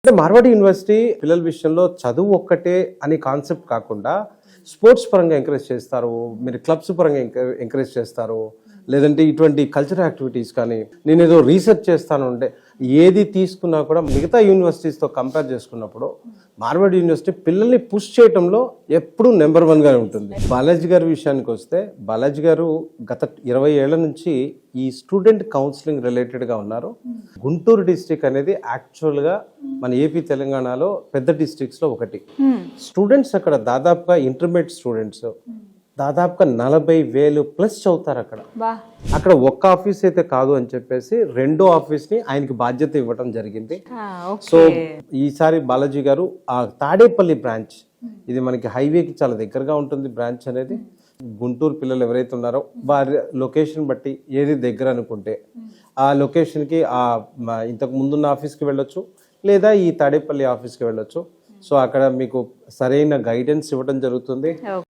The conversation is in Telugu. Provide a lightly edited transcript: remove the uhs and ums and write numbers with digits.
అంటే మార్వాడి యూనివర్సిటీ పిల్లల విషయంలో చదువు ఒక్కటే అని కాన్సెప్ట్ కాకుండా స్పోర్ట్స్ పరంగా ఎంకరేజ్ చేస్తారు, మీరు క్లబ్స్ పరంగా ఎంకరేజ్ చేస్తారు, లేదంటే ఇటువంటి కల్చరల్ యాక్టివిటీస్ కానీ నేను ఏదో రీసెర్చ్ చేస్తాను అంటే ఏది తీసుకున్నా కూడా మిగతా యూనివర్సిటీస్తో కంపేర్ చేసుకున్నప్పుడు మార్వాడి యూనివర్సిటీ పిల్లల్ని పుష్ చేయడంలో ఎప్పుడూ నెంబర్ 1గా ఉంటుంది. బాలాజీ గారి విషయానికి వస్తే బాలాజీ గారు గత 20 ఏళ్ల నుంచి ఈ స్టూడెంట్ కౌన్సిలింగ్ రిలేటెడ్గా ఉన్నారు. గుంటూరు డిస్ట్రిక్ట్ అనేది యాక్చువల్గా మన ఏపీ తెలంగాణలో పెద్ద డిస్ట్రిక్ట్స్లో ఒకటి. స్టూడెంట్స్ అక్కడ దాదాపుగా ఇంటర్మీడియట్ స్టూడెంట్స్ దాదాపుగా 40,000 ప్లస్ చదువుతారు అక్కడ. అక్కడ ఒక్క ఆఫీస్ అయితే కాదు అని చెప్పేసి రెండో ఆఫీస్ ని ఆయనకి బాధ్యత ఇవ్వడం జరిగింది. సో ఈసారి బాలాజీ గారు ఆ తాడేపల్లి బ్రాంచ్, ఇది మనకి హైవేకి చాలా దగ్గరగా ఉంటుంది బ్రాంచ్ అనేది. గుంటూరు పిల్లలు ఎవరైతే ఉన్నారో వారి లొకేషన్ బట్టి ఏది దగ్గర అనుకుంటే ఆ లొకేషన్కి ఇంతకు ముందున్న ఆఫీస్కి వెళ్ళొచ్చు, లేదా ఈ తాడేపల్లి ఆఫీస్కి వెళ్ళొచ్చు. సో అక్కడ మీకు సరైన గైడెన్స్ ఇవ్వడం జరుగుతుంది.